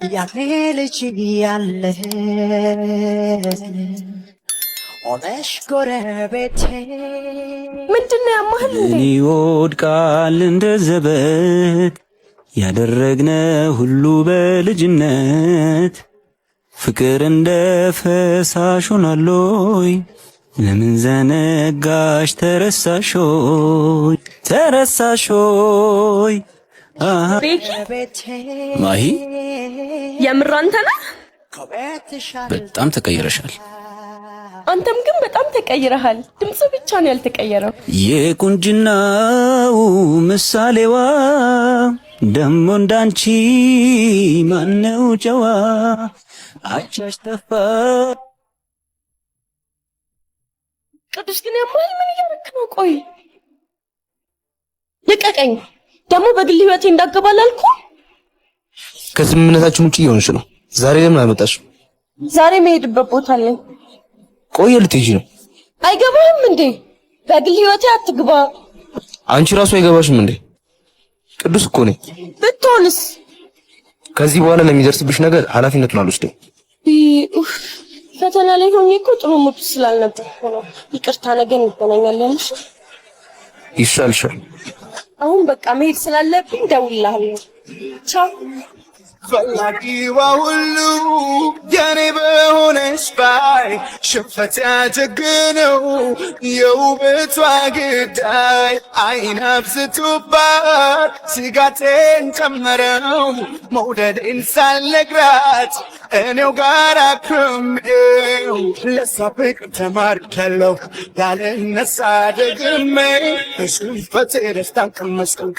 ያኔ ልጅ ያለህ ሆነሽ ጎረቤቴ ምንድነው ያማህል እንዴ? ይወድቃል እንደ ዘበት ያደረግነ ሁሉ በልጅነት ፍቅር እንደ ፈሳሽ ሆናለይ ለምን ዘነጋሽ ተረሳሾይ ተረሳሾይ ማሂ የምር አንተ ነህ? በጣም ተቀይረሻል። አንተም ግን በጣም ተቀይረሃል። ድምጽ ብቻ ነው ያልተቀየረው። የቁንጅናው ምሳሌዋ ደሞ እንዳንቺ ማነው ጨዋ አቻሽ ጠፋ። ቅዱስ ግን ያማል። ምን እያደረክ ነው? ቆይ ልቀቀኝ። ደግሞ በግል ህይወቴ እንዳገባላልኩ ከስምምነታችን ውጪ እየሆንሽ ነው። ዛሬ ለምን አልመጣሽም? ዛሬ መሄድበት ቦታ አለኝ። ቆይ ልትሄጂ ነው? አይገባህም እንዴ? በግል ህይወቴ አትግባ። አንቺ ራሱ አይገባሽም እንዴ? ቅዱስ እኮ ነኝ። ብትሆንስ? ከዚህ በኋላ ለሚደርስብሽ ነገር ኃላፊነቱን አልወስደም። ፈተና ላይ ሆኜ እኮ ጥሩ ሙድ ስላልነበርኩ ነው። ይቅርታ፣ ነገ እንገናኛለን። ይሻልሻል። አሁን በቃ መሄድ ስላለብኝ ደውልልሃለሁ። ቻው። ፈላጊዋ ሁሉ የኔ በሆነች ባይ ሽንፈት ያጀግነው የውበቷ ግዳይ አይን አብዝቶባት ስጋቴን ጨመረው መውደዴን ሳልነግራት እኔው ጋር አክርሜው ለሷ ፍቅር ተማርኬያለሁ ያልነሳ ደግሜ ሽንፈቴ ደስታን ቀመስቀም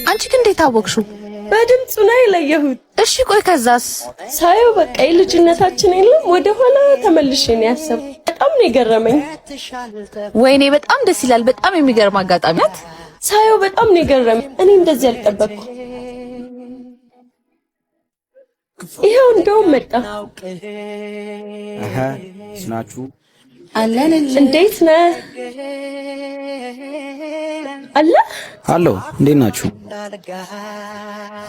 አንቺ ግን እንዴት አወቅሽው? በድምፁ ነው የለየሁት። እሺ ቆይ ከዛስ? ሳየው በቃ የልጅነታችን የለም ወደ ኋላ ተመልሼ ነው ያሰብኩት። በጣም ነው የገረመኝ። ወይኔ በጣም ደስ ይላል። በጣም የሚገርም አጋጣሚ ናት። ሳየው በጣም ነው የገረመኝ። እኔ እንደዚህ አልጠበቅኩም። ይሄው እንደውም መጣ። ስናችሁ አለን። እንዴት ነህ? አለ ሃሎ፣ እንዴት ናችሁ?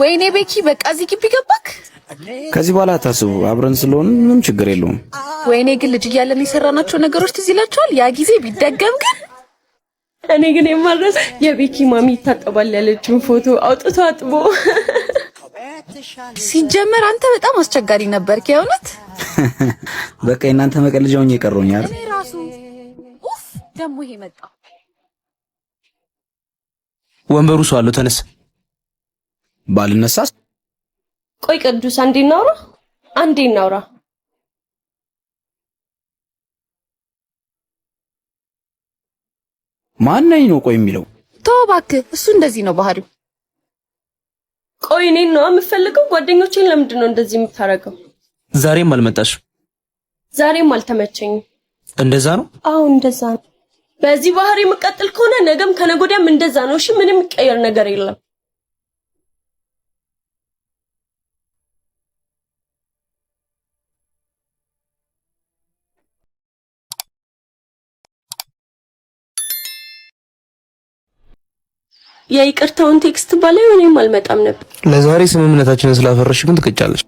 ወይኔ ቤኪ በቃ እዚህ ግቢ ገባክ? ከዚህ በኋላ አታስቡ፣ አብረን ስለሆን ምንም ችግር የለውም። ወይኔ ግን ልጅ እያለን የሰራናቸው ነገሮች ትዝ ይላችኋል? ያ ጊዜ ቢደገም ግን እኔ ግን የማረስ የቤኪ ማሚ ይታጠባል ያለችውን ፎቶ አውጥቶ አጥቦ። ሲጀመር አንተ በጣም አስቸጋሪ ነበርክ የእውነት። በቃ እናንተ መቀለጃውን እየቀረውኝ አይደል? እኔ ራሱ ኡፍ ደሞ ይሄ መጣ። ወንበሩ ሰው አለው። ተነስ። ባልነሳስ? ቆይ ቅዱስ አንዴ እናውራ። ማነኝ ነው ቆይ የሚለው? ተው እባክህ፣ እሱ እንደዚህ ነው ባህሪው። ቆይ እኔን ነው የምፈልገው? ጓደኞቼን ለምንድን ነው እንደዚህ የምታረገው? ዛሬም አልመጣሽም? ዛሬም አልተመቸኝም። እንደዛ ነው? አዎ እንደዛ ነው። በዚህ ባህሪ የምቀጥል ከሆነ ነገም ከነጎዳም እንደዛ ነው። እሺ ምንም የሚቀየር ነገር የለም። የይቅርታውን ቴክስት ባላይ እኔም አልመጣም ነበር። ለዛሬ ስምምነታችንን ስላፈረሽ ግን ትቀጫለሽ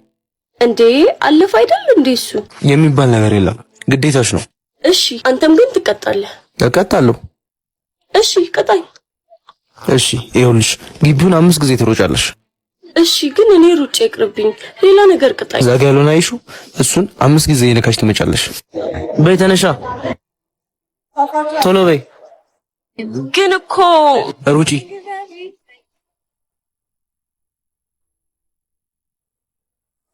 እንዴ? አለፈ አይደል እንዴ? እሱ የሚባል ነገር የለም፣ ግዴታሽ ነው። እሺ አንተም ግን ትቀጣለህ። እቀጣለሁ። እሺ ቅጣኝ። እሺ ይኸውልሽ፣ ግቢውን 5 ጊዜ ትሮጫለሽ። እሺ ግን እኔ ሩጬ ይቅርብኝ፣ ሌላ ነገር ቅጣኝ። ዛጋ ያለውን አይሹ፣ እሱን 5 ጊዜ የነካሽ ትመጫለሽ። በይ ተነሻ፣ ቶሎ በይ። ግን እኮ ሩጪ።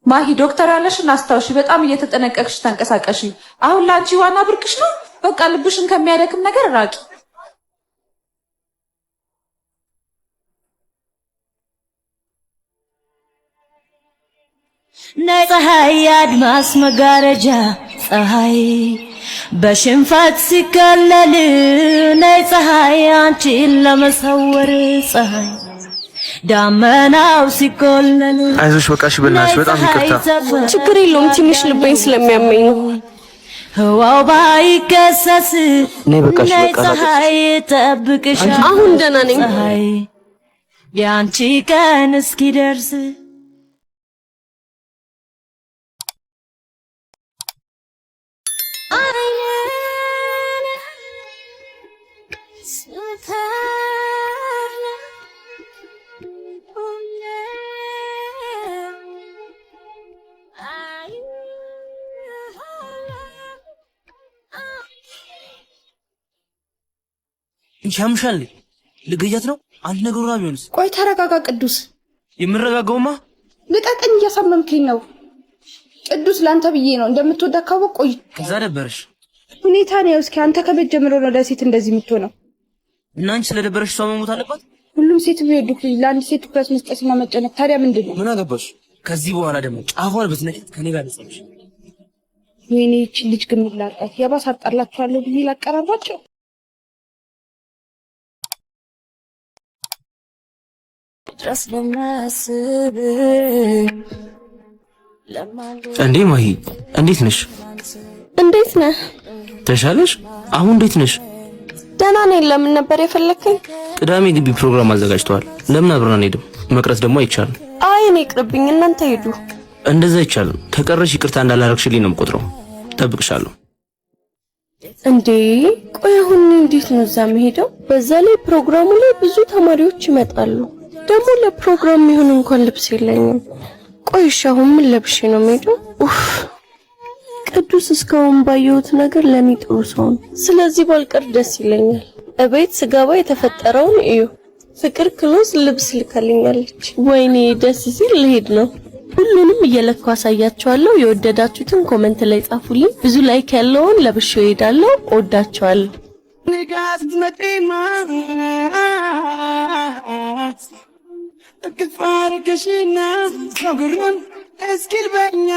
ማሂ ዶክተር ያለሽን አስታውሺ። በጣም እየተጠነቀቅሽ ተንቀሳቀሺ። አሁን ላንቺ ዋና ብርቅሽ ነው። በቃ ልብሽን ከሚያደክም ነገር ራቂ። ነይ ፀሐይ አድማስ መጋረጃ ፀሐይ በሽንፈት ሲከለል ነይ ፀሐይ አንቺን ለመሰወር ፀሐይ ዳመናው ሲቆለል። አይዞሽ በቃ እሺ፣ በእናትሽ በጣም ይቅርታ። ችግር የለውም፣ ትንሽ ልቤን ስለሚያመኝ ነው። ህዋው ባይከሰስ ነይ በቃሽ በቃ ፀሐይ ጠብቅሻለሁ አሁን ደህና ነኝ ፀሐይ ያንቺ ቀን እስኪደርስ ይሻምሻል ልገያት ነው አንድ ነገር ወራ ቢሆንስ ቆይ ተረጋጋ ቅዱስ የምረጋጋውማ ልቀቀኝ እያሳመምከኝ ነው ቅዱስ ላንተ ብዬ ነው እንደምትወዳ ካወቅ ቆይ ከዛ ደበረሽ ሁኔታ ነው እስኪ አንተ ከመጀመሪያው ነው ለሴት እንደዚህ የምትሆነው እና አንቺ ስለደበረሽ ሰው መሞት አለባት ሁሉም ሴት ቢወዱክ ለአንድ ሴት ትኩረት መስጠትና መጨነቅ ታዲያ ምንድነው ምን አገባሽ ከዚህ በኋላ ደግሞ ጫፏን ብትነኪት ከኔ ጋር ልጸምሽ ወይኔ እቺ ልጅ ግን ላጣት ያባስ አጣላችኋለሁ ብዬ ላቀራባቸው ድረስ ለማስብ እንዴ ማሂ እንዴት ነሽ እንዴት ነህ ተሻለሽ አሁን እንዴት ነሽ ደህና ነኝ ለምን ነበር የፈለከኝ ቅዳሜ ግቢ ፕሮግራም አዘጋጅተዋል ለምን አብረን አንሄድም መቅረት ደግሞ አይቻልም አይ እኔ ይቅርብኝ እናንተ ሄዱ እንደዛ አይቻልም ከቀረሽ ይቅርታ እንዳላረግሽልኝ ነው የምቆጥረው ጠብቅሻለሁ እንዴ ቆይ አሁን እንዴት ነው እዛ መሄደው በዛ ላይ ፕሮግራሙ ላይ ብዙ ተማሪዎች ይመጣሉ ደግሞ ለፕሮግራም ይሁን እንኳን ልብስ የለኝም ቆይሽ አሁን ምን ለብሼ ነው የምሄደው ኡፍ ቅዱስ እስካሁን ባየሁት ነገር ለኔ ጥሩ ሰው ነው ስለዚህ ባልቀር ደስ ይለኛል እቤት ስገባ የተፈጠረውን እዩ ፍቅር ክሎስ ልብስ ልካልኛለች ወይኔ ደስ ሲል ልሄድ ነው ሁሉንም እየለካው አሳያችኋለሁ የወደዳችሁትን ኮሜንት ላይ ጻፉልኝ ብዙ ላይክ ያለውን ለብሼው እሄዳለሁ እወዳችኋለሁ ከፋርከሽና ከግሩን እስኪልበኛ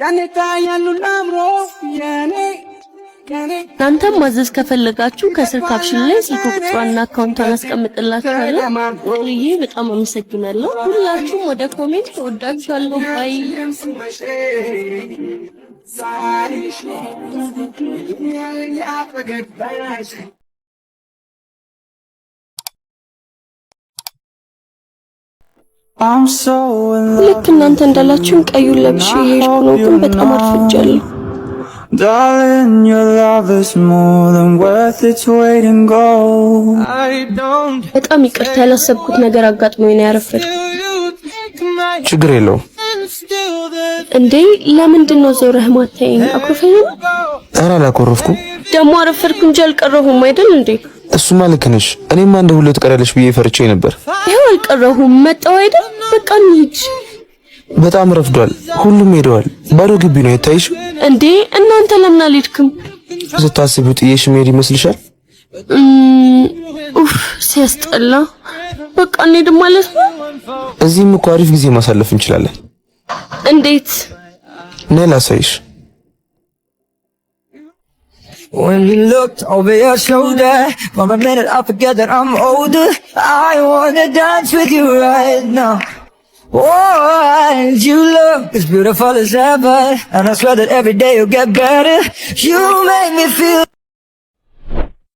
ያኔታ ያሉ ላምሮ ያኔ እናንተም ማዘዝ ከፈለጋችሁ ከስር ካፕሽን ላይ ስልክ ቁጥሯና አካውንቷን አስቀምጥላችኋለሁ ይሄ በጣም አመሰግናለሁ ሁላችሁም ወደ ኮሜንት እወዳችኋለሁ ባይ ልክ እናንተ እንዳላችሁን ቀዩን ለብሼ ሄድኩ ነው ግን በጣም አርፍጃለሁ Darling, your love is more than worth its weight in gold. I don't በጣም ይቅርታ ያላሰብኩት ነገር አጋጥሞኝ ነው ያረፈድኩት ችግር የለውም እንዴ ለምንድን ነው ዞረህ ማታየኝ አኩርፈኝ ነው ኧረ አላኮረፍኩም ደግሞ አረፈድኩ እንጂ አልቀረሁም አይደል እንዴ እሱማ ልክ ነሽ እኔማ እንደ ሁሉ ትቀራለሽ ብዬ ፈርቼ ነበር ይሄው አልቀረሁም መጣው አይደል በቃ እንሂድ በጣም ረፍዷል ሁሉም ሄደዋል ባዶ ግቢ ነው የታይሽ እንዴ እናንተ ለምን አልሄድክም ስታስቢው ጥዬሽ መሄድ ይመስልሻል ኡፍ ሲያስጠላ በቃ እንሂድ ማለት ነው እዚህም እኮ አሪፍ ጊዜ ማሳለፍ እንችላለን እንዴት ነይ ላሳይሽ When we looked over your shoulder, for a minute I forget that I'm older. I wanna dance with you right now. Oh, you look as beautiful as ever, and I swear that every day you'll get better. You make me feel